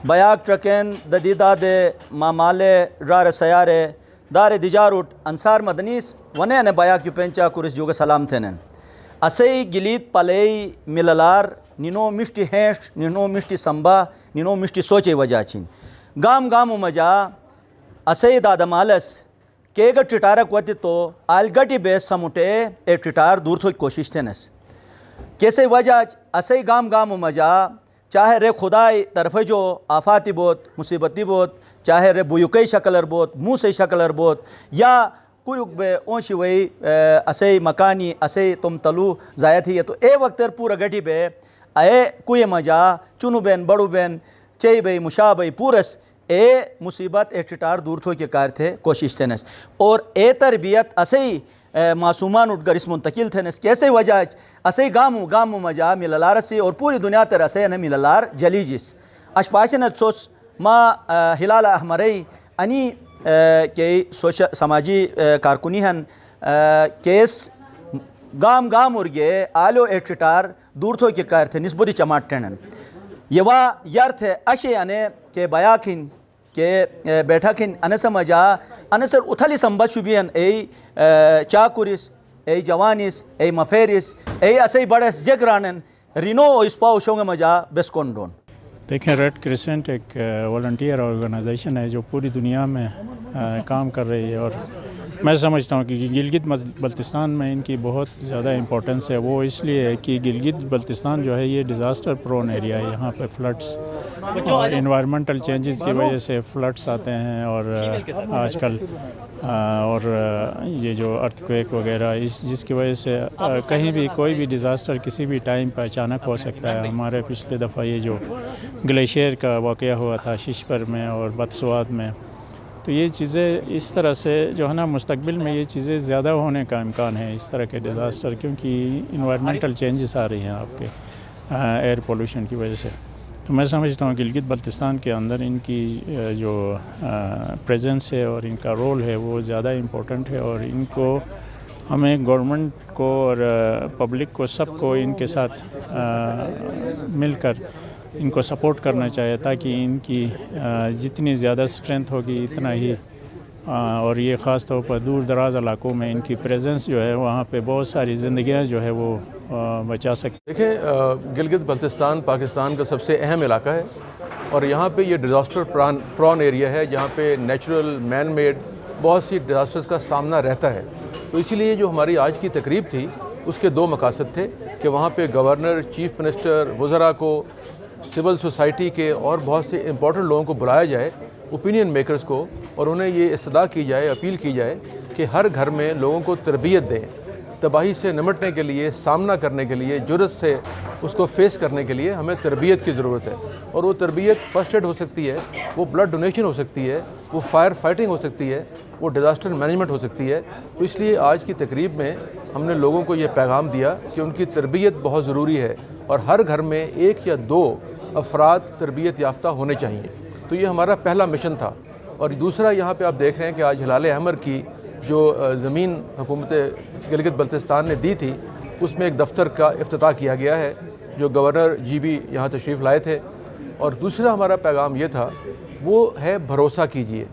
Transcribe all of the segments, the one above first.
बयाक ट्रकें ददीदादे मामाले रार सयारे दारे दिजारुट अंसार मदनीस वने ने बयाक युपेंचा कुरिस जुग सलाम थेनन असई गिलीत पलेई मिललार निनो मिष्टि हेश निनो मिष्टि संबा निनो मिष्टि सोचे वजह छिन गाम गाम मजा असई दादमालस केग टिटारक वति तो आलगटी बेस समुटे ए टिटार दूर थो कोशिश थेनस कैसे वजह असई गाम गाम मजा चाहे रे खुदाई तरफ जो आफाती बोत मुसीबती बोत चाहे रे बुयुकई शक्लर बोत मुँह से शक्लर बोत या कुरुक बे ओशी वही असई मकानी असई तुम तलु जाया थी तो ए वक्त पूरा गटी बे ए कुए मजा चुनु बेन बड़ू बेन चई बई मुशा बई पूरस ए मुसीबत ए टिटार दूर थो के कार थे कोशिश थेनस और ए तरबियत असई मासूमान उठ गरिस मुंतकिल थेनस कैसे वजह असई गामू गामू मजा मिललार से और पूरी दुनिया तर असई न मिललार जलीजिस अशपाशन सोस मा हिलाल अहमरई अनि के सोशल समाजी कारकुनी हन केस गाम गाम उर्गे आलो ए टिटार दूर थो के कार थे निस्बती चमाट टेनन यवा यर्थ अशे अने के बयाकिन के बैठकिन अनसमजा अनसर उथली संबशुबियन ए चाकुरिस ए जवानिस ए मफेरिस ए असई बड़स जगरानन रिनो इस्पाउ शोंग मजा बेस्कोंडोन। देखें, रेड क्रिसेंट एक वॉलंटियर ऑर्गेनाइजेशन है जो पूरी दुनिया में काम कर रही है और मैं समझता हूँ कि गिलगित बल्तिस्तान में इनकी बहुत ज़्यादा इम्पोर्टेंस है। वो इसलिए है कि गिलगित बल्तिस्तान जो है ये डिज़ास्टर प्रोन एरिया है। यहाँ पे फ्लड्स और इन्वायरमेंटल चेंजेस की वजह से फ्लड्स आते हैं और आजकल और ये जो अर्थक्वेक वगैरह इस जिसकी वजह से कहीं भी कोई भी डिज़ास्टर किसी भी टाइम पर अचानक हो सकता है। हमारे पिछले दफ़ा ये जो ग्लेशियर का वाक़या हुआ था शिशपर में और बदसवाद में, तो ये चीज़ें इस तरह से जो है ना मुस्तकबिल में ये चीज़ें ज़्यादा होने का इम्कान है इस तरह के डिज़ास्टर, क्योंकि इन्वायरमेंटल चेंजेस आ रही हैं आपके एयर पोल्यूशन की वजह से। तो मैं समझता हूँ गिलगित बल्तिस्तान के अंदर इनकी जो प्रेजेंस है और इनका रोल है वो ज़्यादा इम्पोर्टेंट है और इनको हमें गवर्नमेंट को और पब्लिक को सबको इनके साथ मिलकर इनको सपोर्ट करना चाहिए ताकि इनकी जितनी ज़्यादा स्ट्रेंथ होगी इतना ही और ये ख़ास तौर पर दूर दराज इलाकों में इनकी प्रेजेंस जो है वहाँ पे बहुत सारी ज़िंदगियाँ जो है वो बचा सकते। देखें, गिलगित बल्तिस्तान पाकिस्तान का सबसे अहम इलाका है और यहाँ पे ये डिज़ास्टर प्रॉन एरिया है जहाँ पे नेचुरल मैन मेड बहुत सी डिज़ास्टर्स का सामना रहता है। तो इसीलिए जो हमारी आज की तकरीब थी उसके दो मकासद थे कि वहाँ पे गवर्नर, चीफ मिनिस्टर, वज़रा को, सिविल सोसाइटी के और बहुत से इम्पोर्टेंट लोगों को बुलाया जाए, ओपिनियन मेकर्स को, और उन्हें ये इस्तदा की जाए, अपील की जाए कि हर घर में लोगों को तरबियत दें। तबाही से निमटने के लिए, सामना करने के लिए, जुर्रत से उसको फेस करने के लिए हमें तरबियत की ज़रूरत है और वो तरबियत फ़र्स्ट एड हो सकती है, वो ब्लड डोनेशन हो सकती है, वो फायर फाइटिंग हो सकती है, वो डिज़ास्टर मैनेजमेंट हो सकती है। तो इसलिए आज की तकरीब में हमने लोगों को ये पैगाम दिया कि उनकी तरबियत बहुत ज़रूरी है और हर घर में एक या दो अफराद तरबियत याफ्ता होने चाहिए। तो ये हमारा पहला मिशन था। और दूसरा, यहाँ पे आप देख रहे हैं कि आज हिलाल अहमर की जो ज़मीन हुकूमत गिलगित बल्तिस्तान ने दी थी उसमें एक दफ्तर का इफ्तिताह किया गया है जो गवर्नर जी भी यहाँ तशरीफ़ लाए थे। और दूसरा हमारा पैगाम ये था वो है भरोसा कीजिए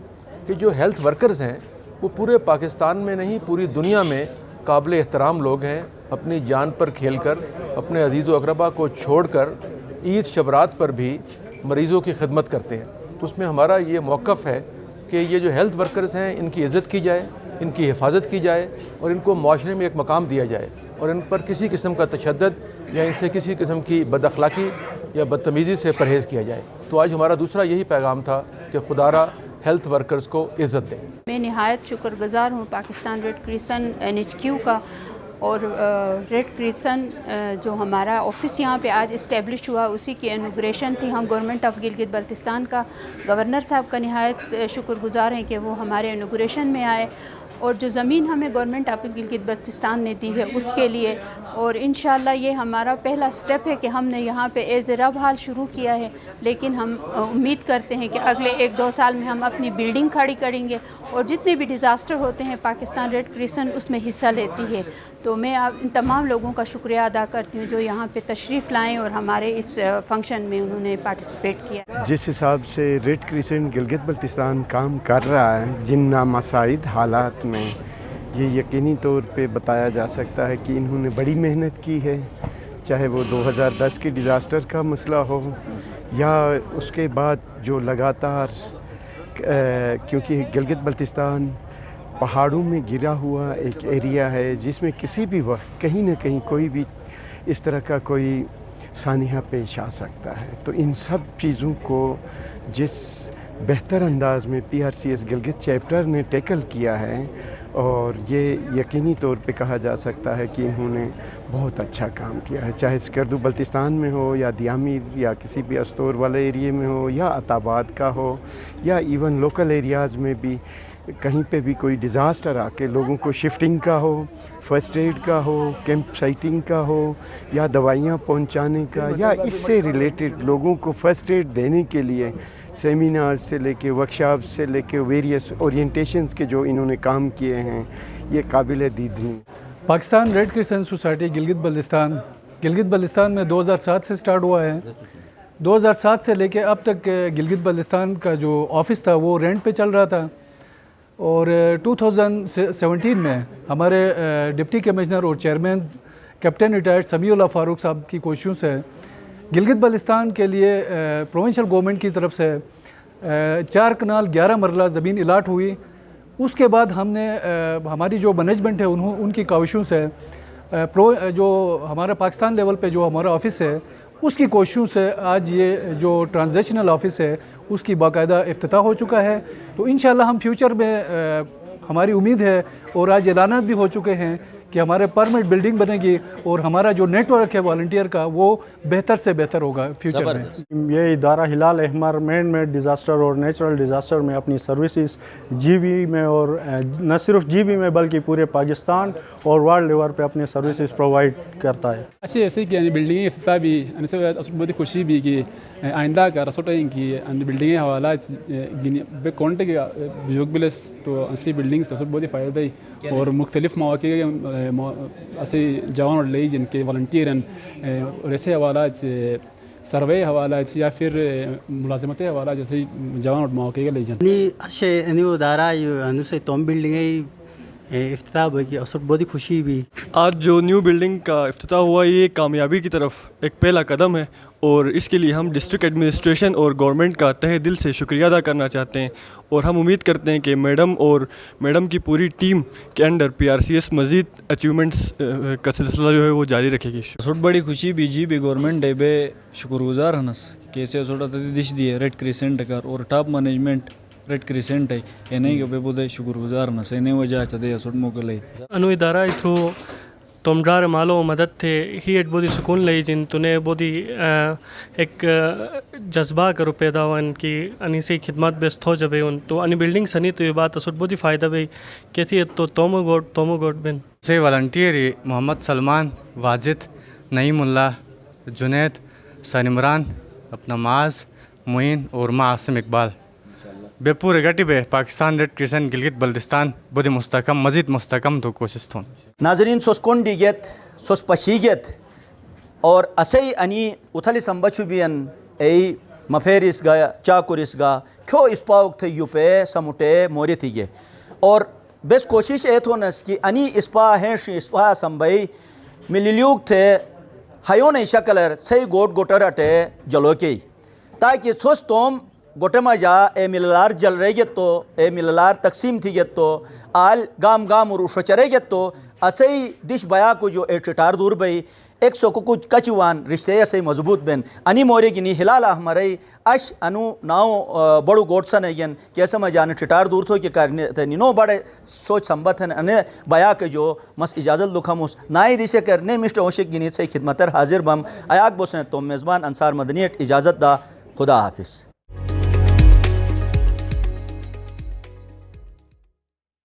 कि जो हेल्थ वर्कर्स हैं वो पूरे पाकिस्तान में नहीं पूरी दुनिया में काबिल एहतराम लोग हैं। अपनी जान पर खेल कर, अपने अजीज़ व अक़रबा को छोड़ कर ईद शबरात पर भी मरीज़ों की खिदमत करते हैं। तो उसमें हमारा ये मौक़िफ़ है कि ये जो हेल्थ वर्कर्स हैं इनकी इज़्ज़त की जाए, इनकी हिफाजत की जाए और इनको माशरे में एक मकाम दिया जाए और इन पर किसी किस्म का तशद्दुद या इनसे किसी किस्म की बदअखलाक़ी या बदतमीज़ी से परहेज़ किया जाए। तो आज हमारा दूसरा यही पैगाम था कि खुदारा हेल्थ वर्कर्स को इज़्ज़त दें। मैं निहायत शुक्रगुज़ार हूँ पाकिस्तान रेड क्रिसेंट NHQ का और रेड क्रिसेंट जो हमारा ऑफिस यहाँ पे आज इस्टेब्लिश हुआ उसी की इनॉग्रेशन थी। हम गवर्नमेंट ऑफ गिलगित बल्तिस्तान का गवर्नर साहब का निहायत शुक्रगुज़ार हैं कि वो हमारे इनॉग्रेशन में आए और जो ज़मीन हमें गवर्नमेंट ऑफ गिलगित बल्तिस्तान ने दी है उसके लिए। और इंशाअल्लाह ये हमारा पहला स्टेप है कि हमने यहाँ पे एज़ ए रब हाल शुरू किया है, लेकिन हम उम्मीद करते हैं कि अगले 1-2 साल में हम अपनी बिल्डिंग खड़ी करेंगे और जितने भी डिज़ास्टर होते हैं पाकिस्तान रेड क्रिसेंट उसमें हिस्सा लेती है। तो मैं आप इन तमाम लोगों का शुक्रिया अदा करती हूँ जो यहाँ पे तशरीफ़ लाएँ और हमारे इस फंक्शन में उन्होंने पार्टिसिपेट किया। जिस हिसाब से रेड क्रिसेंट गिलगित बल्तिस्तान काम कर रहा है जिन नामसाइद हालात में, ये यकीनी तौर पे बताया जा सकता है कि इन्होंने बड़ी मेहनत की है, चाहे वो 2010 के डिज़ास्टर का मसला हो या उसके बाद जो लगातार क्योंकि गिलगित बल्तिस्तान पहाड़ों में गिरा हुआ एक एरिया है जिसमें किसी भी वक्त कहीं ना कहीं कोई भी इस तरह का कोई सानिया पेश आ सकता है। तो इन सब चीज़ों को जिस बेहतर अंदाज में PRCS गिलगित चैप्टर ने टैकल किया है, और ये यकीनी तौर पे कहा जा सकता है कि इन्होंने बहुत अच्छा काम किया है, चाहे स्कर्दू बल्तिस्तान में हो या दियामीर या किसी भी अस्तोर वाले एरिए में हो या अताबाद का हो या इवन लोकल एरियाज़ में भी कहीं पे भी कोई डिज़ास्टर आके लोगों को शिफ्टिंग का हो, फर्स्ट एड का हो, कैंप साइटिंग का हो या दवाइयाँ पहुंचाने का या इससे रिलेटेड लोगों को फर्स्ट एड देने के लिए सेमिनार से लेके वर्कशॉप से लेके वेरियस ओरिएंटेशंस के जो इन्होंने काम किए हैं, ये काबिल दीदनी। Pakistan Red Crescent Society Gilgit Baltistan में 2007 से स्टार्ट हुआ है। 2007 से लेके अब तक गिलगित बल्तिस्तान का जो ऑफ़िस था वो रेंट पे चल रहा था, और 2017 में हमारे डिप्टी कमिश्नर और chairman captain retired Samiullah Farooq साहब की कोशिशों से गिलगित बल्तिस्तान के लिए प्रोविंशियल गवर्नमेंट की तरफ से 4 कनाल 11 मरला ज़मीन अलाट हुई। उसके बाद हमने हमारी जो मैनेजमेंट है उनकी काविशों से जो हमारा पाकिस्तान लेवल पे जो हमारा ऑफ़िस है उसकी कोशिशों से आज ये जो ट्रांजिशनल ऑफ़िस है उसकी बाकायदा इफ्तिताह हो चुका है। तो इंशाल्लाह हम फ्यूचर में हमारी उम्मीद है और आज ऐलानात भी हो चुके हैं कि हमारे परमानेंट बिल्डिंग बनेगी और हमारा जो नेटवर्क है वॉलंटियर का वो बेहतर से बेहतर होगा फ्यूचर में। ये इदारा हिलाल अहमर मैन मेड डिज़ास्टर और नेचुरल डिज़ास्टर में अपनी सर्विसेज GB में और न सिर्फ GB में बल्कि पूरे पाकिस्तान और वर्ल्ड लेवल पे अपनी सर्विसेज प्रोवाइड करता है। अच्छी ऐसे कि बिल्डिंग इफ्ता भी बहुत खुशी भी कि आइंदा का रसोट की बिल्डिंग हवाला कॉन्टे के बिलस तो असली बिल्डिंग सबसे बहुत ही फ़ायदा और मुख्तलिफ मौके ऐसे जवान और लई जिनके वॉलंटियर और ऐसे हवाला सर्वे हवाला या फिर मुलाजमत हवाला जैसे जवान और मौके के लई अच्छे दारा से तोम बिल्डिंग इफ्तिताह की असर बहुत ही खुशी भी। आज जो न्यू बिल्डिंग का इफ्तिताह हुआ ये कामयाबी की तरफ एक पहला कदम है और इसके लिए हम डिस्ट्रिक्ट एडमिनिस्ट्रेशन और गवर्नमेंट का तहे दिल से शुक्रिया अदा करना चाहते हैं और हम उम्मीद करते हैं कि मैडम की पूरी टीम के अंडर PRCS मज़ीद अचीवमेंट्स का सिलसिला जो है वो जारी रखेगी। सोट बड़ी खुशी बीजी भी गवर्नमेंट डे बे शुक्रगुजार हनस कैसे सोटा दिश दिए रेड क्रिसेंट कर और टॉप मैनेजमेंट रेड क्रिसेंट है एने के बेबुदे शुक्रगुजार हनस एने वजह चदे सोट मोकले अनु इदारा थ्रू तोमजार मालो मदद थे ही एक बहुत सुकून लई जिन तूने बहुत ही एक जज्बा करो पैदा हुआ इनकी अनी से खिदमत बेस्त हो जबे उन तो अनी बिल्डिंग सनी तो ये बात असुट बहुत ही फ़ायदा भाई कैसी है तो तोमो गोट बिन से वॉलंटियर मोहम्मद सलमान वाजिद नईमुल्ला जुनैद सनिमरान अपना माज मुइन और मासिम इकबाल बेपूरे गटी बे पाकिस्तान रेड क्रिसेंट गिलगित बल्तिस्तान बुद्धि मुस्तकम मजीद मुस्तकम तो कोशिश थोन नाजरीन सोस कोंडीगेत सोस पशीगेत और असई अनि उथली संबचु बियन ए मफेरिस गा चाकुरिस गा क्यों इस्पाउक थे युपे समुटे मोरी थीगे और बेस कोशिश ए थोनस कि अनि इस्पा है इस्पा संबई मिलिल्यूक थे हयो नहीं शकलर सही गोटर अटे जलोके ताकि सोस तोम गोटे मजा ए मिललार जल रही तो ए मिललार तकसीम थी तो आल गाम गाम और उशचरे तो असई दिश बया को जो ए चिटार दूर बई 100 को कुछ कचवान रिश्ते ऐसे मजबूत बेन अनि मोरे गिनी हिलाला हमारे अश अनु नाव बड़ू गोटसन है कैसे मजाने चिटार दूर थो कि करने निनो बड़े सोच संबत है अने बया के जो मस इजाज़त लुखमुस नाई दिशे करने मिस्टर ओशिक गिनी से खिदमतर हाजिर बम अयाक बोसन तो मेज़बान अंसार मदनीट इजाज़त दा खुदा हाफिज़।